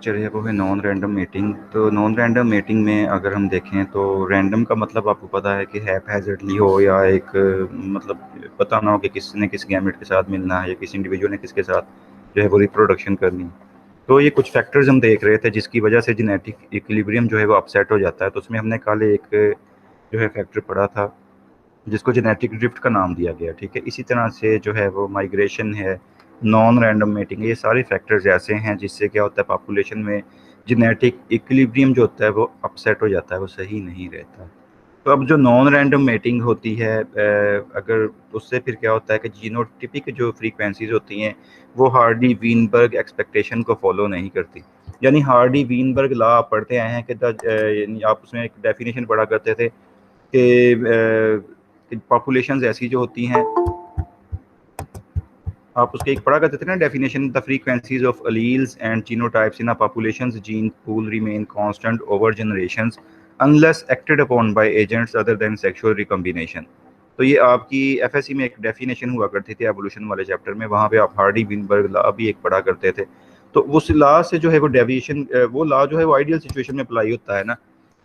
है वो है नॉन रैंडम मेटिंग। तो नॉन रैंडम मेटिंग में अगर हम देखें तो रैंडम का मतलब आपको पता है कि हैपहैज़र्डली हो या एक मतलब पता ना हो कि किसने किस गैमेट के साथ मिलना है या किसी इंडिविजुअल ने किसके साथ जो है वो रिप्रोडक्शन करनी है। तो ये कुछ फैक्टर्स हम देख रहे थे जिसकी वजह से जेनेटिक इक्विलिब्रियम जो है वो अपसेट हो जाता है। तो उसमें हमने कल एक जो है फैक्टर पढ़ा था जिसको जेनेटिक ड्रिफ्ट का नाम दिया गया, ठीक है। इसी तरह से जो है वो माइग्रेशन है, नॉन रैंडम मेटिंग, ये सारे फैक्टर्स ऐसे हैं जिससे क्या होता है पॉपुलेशन में जेनेटिक इक्विलिब्रियम जो होता है वो अपसेट हो जाता है, वो सही नहीं रहता। तो अब जो नॉन रैंडम मेटिंग होती है अगर उससे फिर क्या होता है कि जीनोटिपिक जो फ्रीक्वेंसीज होती हैं वो हार्डी वीनबर्ग एक्सपेक्टेशन को फॉलो नहीं करती। यानी हार्डी वीनबर्ग लॉ आप पढ़ते आए हैं कि यानी आप उसमें एक डेफिनेशन पढ़ा करते थे कि पॉपुलेशंस ऐसी जो होती हैं, आप उसके एक पढ़ा करते थे ना definition, the frequencies of alleles and genotypes in a populations gene pool remain constant over generations unless acted upon bye agents other than sexual recombination. तो ये आपकी एफएससी में एक डेफिनेशन हुआ करती थी एवोल्यूशन वाले चैप्टर में, वहाँ पे आप हार्डी विनबर्ग लॉ भी एक पढ़ा करते थे। तो उस लॉ से जो है वो डेविएशन, वो लॉ जो है वो आइडियल सिचुएशन में अप्लाई होता है ना।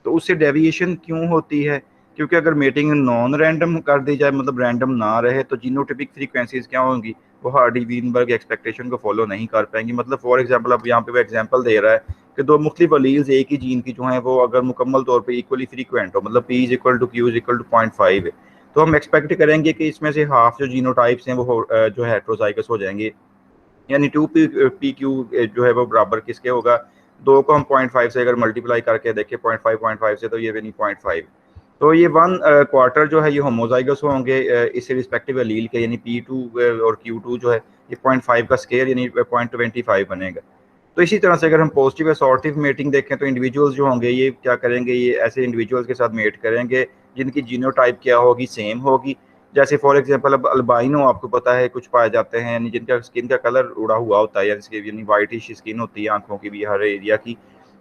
तो उससे डेविएशन क्यों होती है? क्योंकि अगर मेटिंग नॉन रैंडम कर दी जाए, मतलब रैंडम ना रहे, तो जीनोटिपिक फ्रीक्वेंसीज क्या होंगी, वो हार्डी वीनबर्ग एक्सपेक्टेशन को फॉलो नहीं कर पाएंगी। मतलब फॉर एग्जांपल अब यहाँ पे वो एग्जांपल दे रहा है कि दो मुख्तलिफ अलील्स एक ही जीन की जो है वो अगर मुकम्मल तौर पे इक्वली फ्रीक्वेंट हो, मतलब p is equal to q is equal to 0.5 है, तो हम एक्सपेक्ट करेंगे कि इसमें से हाफ जो जीनोटाइप्स हैं वो जो है हेट्रोजाइगस हो जाएंगे। यानी टू पी क्यू जो है वो बराबर किसके होगा, दो को हम 0.5 से अगर मल्टीप्लाई करके देखें 0.5 से, तो ये नहीं 0.5, तो ये वन क्वार्टर जो है ये होमोजाइगस होंगे इस रिस्पेक्टिव अलील के, यानी P2 और Q2 जो है ये 0.5 का स्केयर यानी 0.25 बनेगा। तो इसी तरह से अगर हम पॉजिटिव असॉर्टिव मेटिंग देखें तो इंडिविजुअल्स जो होंगे ये क्या करेंगे, ये ऐसे इंडिविजुअल्स के साथ मेट करेंगे जिनकी जीनोटाइप क्या होगी, सेम होगी। जैसे फॉर एग्जांपल अब अल्बाइनो आपको पता है कुछ पाए जाते हैं, यानी जिनका स्किन का कलर उड़ा हुआ होता है, यानी वाइटिश स्किन होती है आंखों की भी, हर एरिया की।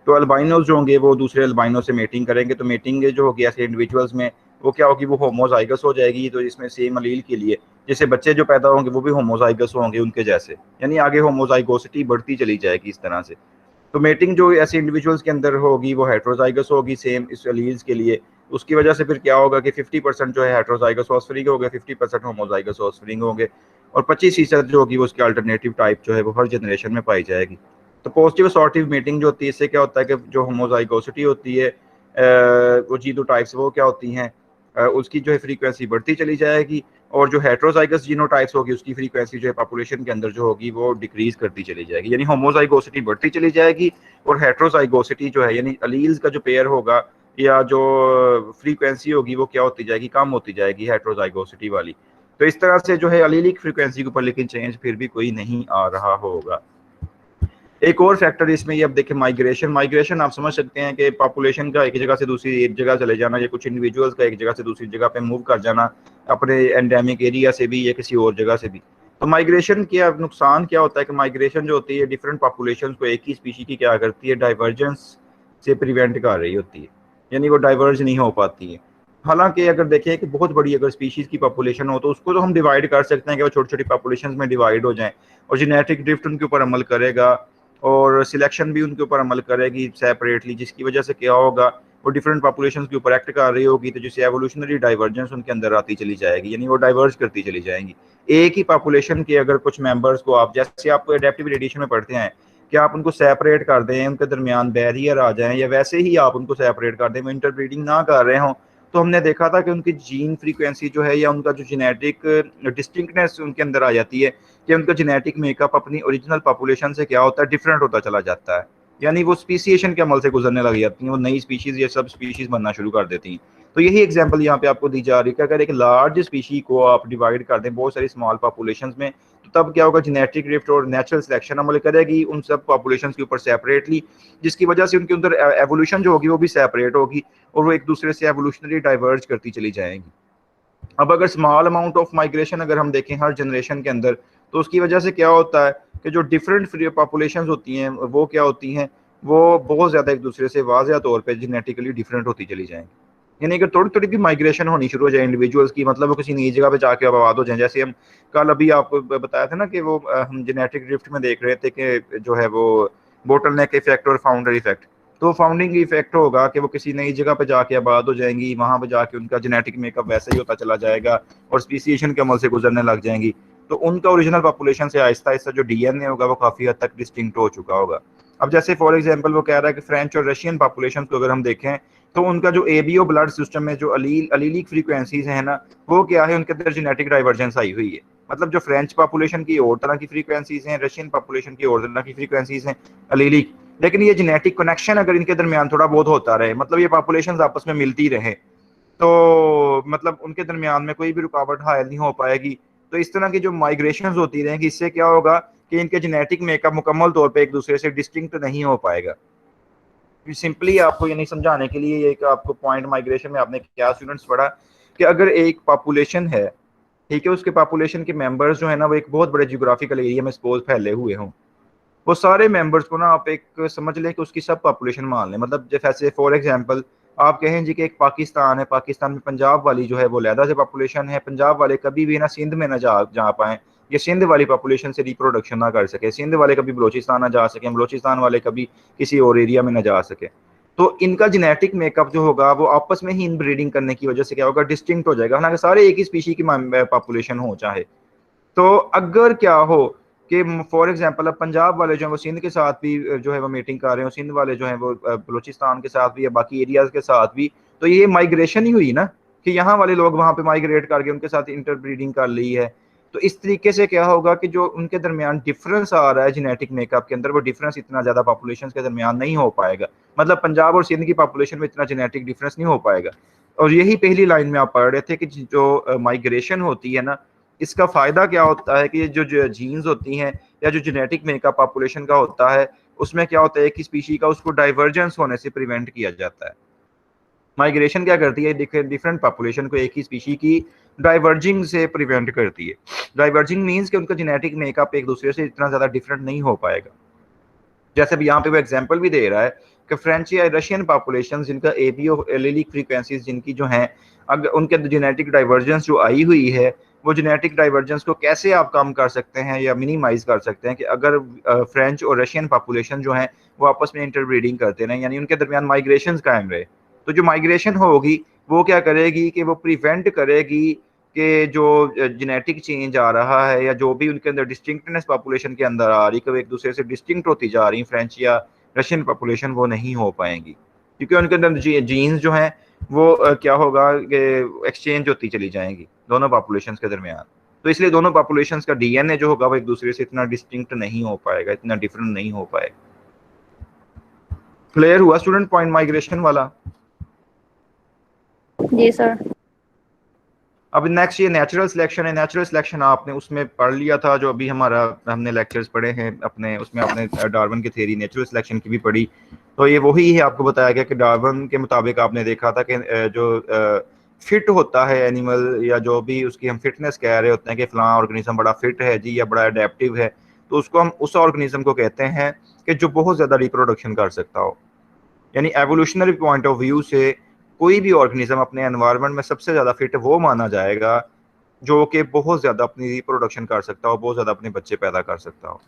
तो अल्बाइनोज जो होंगे वो दूसरे अल्बाइनो से मेटिंग करेंगे, तो मेटिंग जो होगी ऐसे इंडिविजुअल्स में वो क्या होगी, वो होमोजाइगस हो जाएगी। तो इसमें सेम अलील के लिए जैसे बच्चे जो पैदा होंगे वो भी होमोजाइगस होंगे उनके जैसे, यानी आगे होमोजाइगोसिटी बढ़ती चली जाएगी इस तरह से। तो मेटिंग जो ऐसे इंडिविजुअल्स के अंदर होगी वो हेट्रोजाइगस होगी सेम इस एलील्स के लिए। उसकी वजह से फिर क्या होगा कि 50% जो है हेट्रोजाइगस ऑस्फरिंग होंगे, 50% होमोजाइगस ऑस्फरिंग होंगे, और 25% जो होगी वो उसकी अल्टरनेटिव टाइप जो है वो हर जनरेशन में पाई जाएगी। तो पॉजिटिव असॉर्टिव मेटिंग जो होती है इससे क्या होता है कि जो होमोजाइगोसिटी होती है वो जीनो टाइप्स वो क्या होती हैं, उसकी जो है फ्रीक्वेंसी बढ़ती चली जाएगी, और जो हेट्रोजाइगस जीनोटाइप्स होगी उसकी फ्रीक्वेंसी जो है पॉपुलेशन के अंदर जो होगी वो डिक्रीज करती चली जाएगी, यानी होमोजाइगोसिटी बढ़ती चली जाएगी, और हेट्रोजाइगोसिटी जो है यानी अलील्स का जो पेयर होगा या जो फ्रीक्वेंसी होगी वो क्या होती जाएगी, कम होती जाएगी हेट्रोजाइगोसिटी वाली। तो इस तरह से जो है अलीलिक फ्रीक्वेंसी के ऊपर लेकिन चेंज फिर भी कोई नहीं आ रहा होगा। एक और फैक्टर इसमें ये अब देखिए माइग्रेशन, माइग्रेशन आप समझ सकते हैं कि पॉपुलेशन का एक जगह से दूसरी एक जगह चले जाना, या कुछ इंडिविजुअल्स का एक जगह से दूसरी जगह पे मूव कर जाना, अपने एंडेमिक एरिया से भी या किसी और जगह से भी। तो माइग्रेशन के अब नुकसान क्या होता है कि माइग्रेशन जो होती है डिफरेंट पॉपुलेशन को एक ही स्पीशी की क्या करती है, डाइवर्जेंस से प्रिवेंट कर रही होती है, यानी वो डाइवर्ज नहीं हो पाती है। हालांकि अगर देखें कि बहुत बड़ी अगर स्पीशीज की पॉपुलेशन हो तो उसको तो हम डिवाइड कर सकते हैं कि वो छोटी छोटी पॉपुलेशन में डिवाइड हो जाएं, और जेनेटिक ड्रिफ्ट उनके ऊपर अमल करेगा, और सिलेक्शन भी उनके ऊपर अमल करेगी सेपरेटली, जिसकी वजह से क्या होगा, वो डिफरेंट पॉपुलेशंस के ऊपर एक्ट कर रही होगी, तो जिससे एवोल्यूशनरी डाइवर्जेंस उनके अंदर आती चली जाएगी, यानी वो डाइवर्ज करती चली जाएंगी। एक ही पॉपुलेशन के अगर कुछ मेंबर्स को आप, जैसे आप एडेप्टिव रेडिएशन में पढ़ते हैं कि आप उनको सेपरेट कर दें, उनके दरमियान बैरियर आ जाए, या वैसे ही आप उनको सेपरेट कर दें, वो इंटरब्रीडिंग ना कर रहे हों, तो हमने देखा था कि उनकी जीन फ्रीक्वेंसी जो है या उनका जो जेनेटिक डिस्टिंक्टनेस उनके अंदर आ जाती है, कि उनका जेनेटिक मेकअप अपनी ओरिजिनल पॉपुलेशन से क्या होता है, डिफरेंट होता चला जाता है, यानी वो स्पीसीएशन के अमल से गुजरने लग जाती हैं, वो नई स्पीशीज या सब स्पीशीज बनना शुरू कर देती हैं। तो यही एग्जांपल यहाँ पे आपको दी जा रही है कि अगर एक लार्ज स्पीशी को आप डिवाइड कर दें बहुत सारी स्मॉल पॉपुलेशंस में, तो तब क्या होगा, जेनेटिक ड्रिफ्ट और नेचुरल सिलेक्शन अमल करेगी उन सब पॉपुलेशंस के ऊपर सेपरेटली, जिसकी वजह से उनके अंदर एवोल्यूशन जो होगी वो भी सेपरेट होगी, और वो एक दूसरे से एवोल्यूशनरी डाइवर्ज करती चली जाएंगी। अब अगर स्मॉल अमाउंट ऑफ माइग्रेशन अगर हम देखें हर जनरेशन के अंदर, तो उसकी वजह से क्या होता है कि जो डिफरेंट फ्री पॉपुलेशन होती हैं वो क्या होती हैं, वो बहुत ज़्यादा एक दूसरे से वाज़ह तौर पे जेनेटिकली डिफरेंट होती चली जाएंगी। यानी कि थोड़ी थोड़ी भी माइग्रेशन होनी शुरू हो जाए इंडिविजुअल्स की, मतलब वो किसी नई जगह पे जाके अब आबाद हो जाए, जैसे हम कल अभी आपको बताया था ना कि वो हम जेनेटिक ड्रिफ्ट में देख रहे थे कि जो है वो बोटल नेक इफेक्ट और फाउंडर इफेक्ट। तो फाउंडिंग इफेक्ट होगा कि वो किसी नई जगह पे जाके आबाद हो जाएंगी, वहां पे जाके उनका जेनेटिक मेकअप वैसे ही होता चला जाएगा और स्पीसीएशन के अमल से गुजरने लग जाएंगी। तो उनका ओरिजिनल पॉपुलेशन से आहिस्ता आहिस्ता जो डीएनए होगा वो काफी हद तक डिस्टिंक्ट हो चुका होगा। अब जैसे फॉर एग्जांपल वो कह रहा है कि फ्रेंच और रशियन पॉपुलेशन को अगर हम देखें तो उनका जो एबीओ ब्लड सिस्टम में जो अलीलिक फ्रीक्वेंसीज है ना, वो क्या है, उनके अंदर जेनेटिक डाइवर्जेंस आई हुई है। मतलब जो फ्रेंच पॉपुलेशन की और तरह की फ्रीक्वेंसीज हैं, रशियन पॉपुलेशन की और तरह की फ्रीक्वेंसीज हैं अलीलिक, लेकिन ये जेनेटिक कनेक्शन अगर इनके दरमियान थोड़ा बहुत होता रहे, मतलब ये पॉपुलेशन आपस में मिलती रहे, तो मतलब उनके दरमियान में कोई भी रुकावट हायल नहीं हो पाएगी। तो इस तरह की जो माइग्रेशन होती रहेंगी, इससे क्या होगा कि इनके जेनेटिक मेकअप मुकम्मल तौर पर एक दूसरे से डिस्टिंक्ट नहीं हो पाएगा। सिंपली आपको ये नहीं समझाने के लिए एक आपको पॉइंट माइग्रेशन में आपने क्या स्टूडेंट्स पढ़ा कि अगर एक पॉपुलेशन है, ठीक है, उसके पॉपुलेशन के मेंबर्स जो है ना वो एक बहुत बड़े जियोग्राफिकल एरिया में सपोज फैले हुए हों, वो सारे मेंबर्स को ना आप एक समझ लें कि उसकी सब पॉपुलेशन मान लें। मतलब जैसे फॉर एग्जांपल आप कहें जी कि एक पाकिस्तान है, पाकिस्तान में पंजाब वाली जो है वो लहदा से पॉपुलेशन है, पंजाब वाले कभी भी ना सिंध में ना जा पाएं, ये सिंध वाली पॉपुलेशन से रिप्रोडक्शन ना कर सके, सिंध वाले कभी बलोचिस्तान ना जा सके, बलोचिस्तान वाले कभी किसी और एरिया में ना जा सके। तो इनका जेनेटिक मेकअप जो होगा वो आपस में ही इनब्रीडिंग करने की वजह से क्या होगा, डिस्टिंक्ट हो जाएगा, हालांकि सारे एक ही स्पीशी की पॉपुलेशन हो चाहे। तो अगर क्या हो कि फॉर एग्जांपल अब पंजाब वाले जो है वो सिंध के साथ भी जो है वो मीटिंग कर रहे हो, सिंध वाले जो है वो बलूचिस्तान के साथ भी या बाकी एरियाज के साथ भी, तो ये माइग्रेशन ही हुई ना कि यहाँ वाले लोग वहां पे माइग्रेट करके उनके साथ इंटरब्रीडिंग कर ली है। तो इस तरीके से क्या होगा कि जो उनके दरमियान डिफरेंस आ रहा है जेनेटिक मेकअप के अंदर, वो डिफरेंस इतना ज्यादा पॉपुलेशन के दरमियान नहीं हो पाएगा। मतलब पंजाब और सिंध की पॉपुलेशन में इतना जेनेटिक डिफरेंस नहीं हो पाएगा। और यही पहली लाइन में आप पढ़ रहे थे कि जो माइग्रेशन होती है ना, इसका फायदा क्या होता है कि ये जो जीन्स होती हैं या जो जेनेटिक मेकअप पॉपुलेशन का होता है, उसमें क्या होता है कि स्पीशी का उसको डाइवर्जेंस होने से प्रिवेंट किया जाता है। माइग्रेशन क्या करती है, डिफरेंट पॉपुलेशन को एक ही स्पीशी की डाइवर्जिंग से प्रिवेंट करती है। डाइवर्जिंग मीन्स कि उनका जेनेटिक मेकअप एक दूसरे से इतना ज्यादा डिफरेंट नहीं हो पाएगा। जैसे भी यहाँ पे वो एग्जांपल भी दे रहा है कि फ्रेंच या रशियन पॉपुलेशन जिनका एबीओ एलिलिक फ्रीक्वेंसीज जिनकी जो हैं, अगर उनके जेनेटिक डाइवर्जेंस जो आई हुई है, वो जेनेटिक डाइवर्जेंस को कैसे आप कम कर सकते हैं या मिनिमाइज कर सकते हैं कि अगर फ्रेंच और रशियन पॉपुलेशन जो है वो आपस में इंटरब्रीडिंग करते रहें, यानी उनके दरमियान माइग्रेशन कायम रहे। तो जो माइग्रेशन होगी वो क्या करेगी कि वो प्रिवेंट करेगी कि जो जेनेटिक चेंज आ रहा है या जो भी उनके अंदर डिस्टिंक्टनेस पॉपुलेशन के अंदर आ रही, कभी एक दूसरे से डिस्टिंक्ट होती जा रही फ्रेंच या रशियन पॉपुलेशन, वो नहीं हो पाएंगी क्योंकि उनके अंदर जीन्स जो हैं वो क्या होगा कि एक्सचेंज होती चली जाएंगी दोनों पॉपुलेशन के दरमियान। तो इसलिए दोनों पॉपुलेशन का डीएनए जो होगा वो एक दूसरे से इतना डिस्टिंक्ट नहीं हो पाएगा, इतना डिफरेंट नहीं हो पाएगा। क्लियर हुआ स्टूडेंट पॉइंट माइग्रेशन वाला? जी सर। अब नेक्स्ट ये नेचुरल सिलेक्शन है। नेचुरल सिलेक्शन आपने उसमें पढ़ लिया था, जो अभी हमारा हमने लेक्चर्स पढ़े हैं अपने, उसमें आपने डार्विन की थ्योरी नेचुरल सिलेक्शन की भी पढ़ी। तो ये वही है, आपको बताया गया कि डार्विन के मुताबिक आपने देखा था कि जो फिट होता है एनिमल या जो भी उसकी हम फिटनेस कह रहे होते हैं कि फलां ऑर्गेनिज्म बड़ा फिट है जी या बड़ा अडेप्टिव है, तो उसको हम उस ऑर्गेनिज्म को कहते हैं कि जो बहुत ज़्यादा रिप्रोडक्शन कर सकता हो। यानी एवोल्यूशनरी पॉइंट ऑफ व्यू से कोई भी ऑर्गेनिज्म अपने एनवायरनमेंट में सबसे ज़्यादा फिट वो माना जाएगा जो कि बहुत ज़्यादा अपनी रिप्रोडक्शन कर सकता हो, बहुत ज़्यादा अपने बच्चे पैदा कर सकता हो।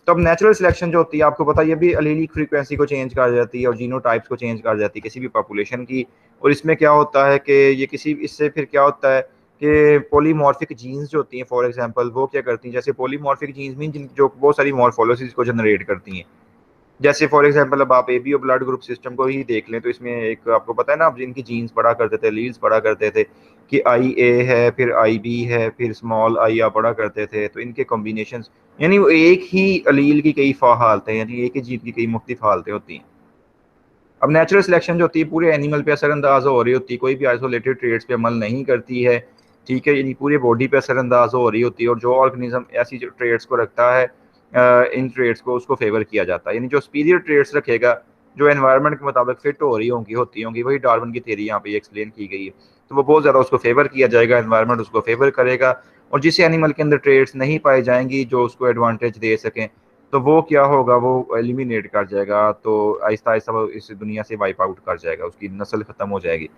तो अब नेचुरल सिलेक्शन जो होती है, आपको पता है, ये भी अलीलिक फ्रीक्वेंसी को चेंज कर जाती है और जीनोटाइप्स को चेंज कर जाती है किसी भी पॉपुलेशन की। और इसमें क्या होता है कि ये इससे फिर क्या होता है कि पॉलीमॉर्फिक जीन्स जो होती हैं फॉर एग्जांपल, वो क्या करती हैं, जैसे पॉलीमॉर्फिक जीन्स मीन जो बहुत सारी मॉर्फोलॉजीज को जनरेट करती हैं। जैसे फॉर एग्जांपल अब आप एबीओ ब्लड ग्रुप सिस्टम को ही देख लें, तो इसमें एक आपको पता है ना, अब जिनकी जीन्स पढ़ा करते थे, लीड्स पढ़ा करते थे कि आई ए है, फिर आई बी है, फिर स्मॉल आई आप पढ़ा करते थे, तो इनके कॉम्बिनेशंस, यानी वो एक ही अलील की कई हालतें, यानी एक ही जीन की कई मुख्तलिफ हालतें होती हैं। अब नेचुरल सिलेक्शन जो होती है पूरे एनिमल पे असरअंदाज हो रही होती है, कोई भी आइसोलेटेड ट्रेड्स पे अमल नहीं करती है, ठीक है, यानी पूरे बॉडी पे असरअंदाज हो रही होती है। और जो ऑर्गेनिज्म ऐसी जो ट्रेड्स को रखता है, इन ट्रेड्स को उसको फेवर किया जाता है, यानी जो सुपीरियर ट्रेड्स रखेगा, जो एनवायरनमेंट के मुताबिक फिट हो रही होती होंगी, वही डार्विन की थ्योरी यहाँ पे एक्सप्लेन की गई है। तो वो बहुत ज़्यादा उसको फेवर किया जाएगा, एनवायरनमेंट उसको फेवर करेगा। और जिस एनिमल के अंदर ट्रेड्स नहीं पाई जाएंगी जो उसको एडवांटेज दे सकें, तो वो क्या होगा, वो एलिमिनेट कर जाएगा, तो आहिस्ता आहिस्ता वो इस दुनिया से वाइप आउट कर जाएगा, उसकी नस्ल खत्म हो जाएगी।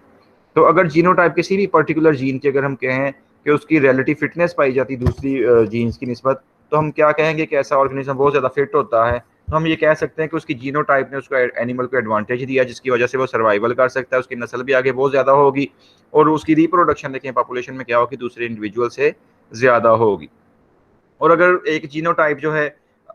तो अगर जीनोटाइप किसी भी पर्टिकुलर जीन की अगर हम कहें कि उसकी रिलेटिव फिटनेस पाई जाती दूसरी जीन्स की निस्बत, तो हम क्या कहेंगे कि ऐसा ऑर्गेनिज्म बहुत ज़्यादा फिट होता है तो हम ये कह सकते हैं कि उसकी जीनोटाइप ने उसको एनिमल को एडवांटेज दिया, जिसकी वजह से वो सर्वाइवल कर सकता है, उसकी नस्ल भी आगे बहुत ज़्यादा होगी और उसकी रिप्रोडक्शन देखें पॉपुलेशन में क्या होगी, दूसरे इंडिविजुअल से ज़्यादा होगी। और अगर एक जीनोटाइप जो है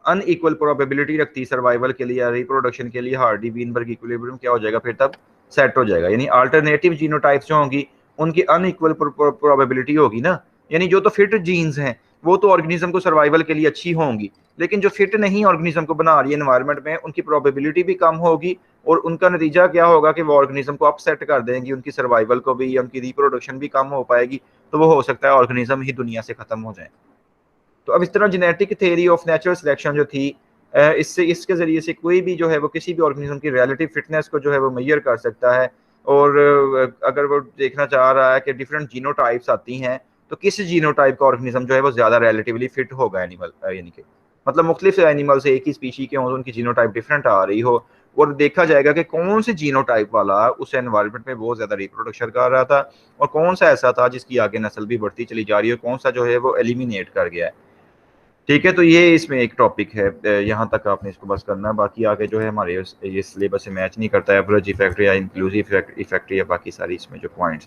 अनइक्वल प्रोबेबिलिटी रखती है सर्वाइवल के लिए या रिप्रोडक्शन के लिए, हार्डी वीनबर्ग इक्विलिब्रियम क्या हो जाएगा, फिर तब सेट हो जाएगा। यानी अल्टरनेटिव जीनोटाइप्स जो होंगी उनकी अनइक्वल प्रोबेबिलिटी होगी ना, यानी जो तो फिट जीन्स हैं वो तो ऑर्गेनिज्म को सर्वाइवल के लिए अच्छी होंगी, लेकिन जो फिट नहीं ऑर्गेनिज्म को बना रही है एनवायरनमेंट में, उनकी प्रोबेबिलिटी भी कम होगी और उनका नतीजा क्या होगा कि वो ऑर्गेनिज्म को अपसेट कर देंगी, उनकी सर्वाइवल को भी या उनकी रिप्रोडक्शन भी कम हो पाएगी, तो वो हो सकता है ऑर्गेनिज्म ही दुनिया से खत्म हो जाए। तो अब इस तरह genetic theory of natural selection जो थी, इससे इसके ज़रिए से कोई भी जो है वो किसी भी ऑर्गेनिज्म की रिलेटिव फिटनेस को जो है वो मेजर कर सकता है। और अगर वो देखना चाह रहा है कि डिफरेंट जीनोटाइप्स आती हैं, तो किस जीनोटाइप का ऑर्गेनिज्म जो है वो ज़्यादा रिलेटिवली फिट होगा एनिमल, यानी कि मतलब मुख्तलिफ एनिमल से एक ही स्पीशी के हों, उनकी जीनोटाइप डिफरेंट आ रही हो, और देखा जाएगा कि कौन से जीनोटाइप वाला उस एनवायरनमेंट में बहुत ज़्यादा रिप्रोडक्शन कर रहा था और कौन सा ऐसा था जिसकी आगे नस्ल भी बढ़ती चली जा रही है, कौन सा जो है वो एलिमिनेट कर गया है। ठीक है, तो ये इसमें एक टॉपिक है, यहाँ तक आपने इसको बस करना है, बाकी आगे जो है हमारे ये सिलेबस से मैच नहीं करता है, एवरेज इफेक्ट या इंक्लूसिव इफेक्ट या बाकी सारी इसमें जो पॉइंट्स हैं।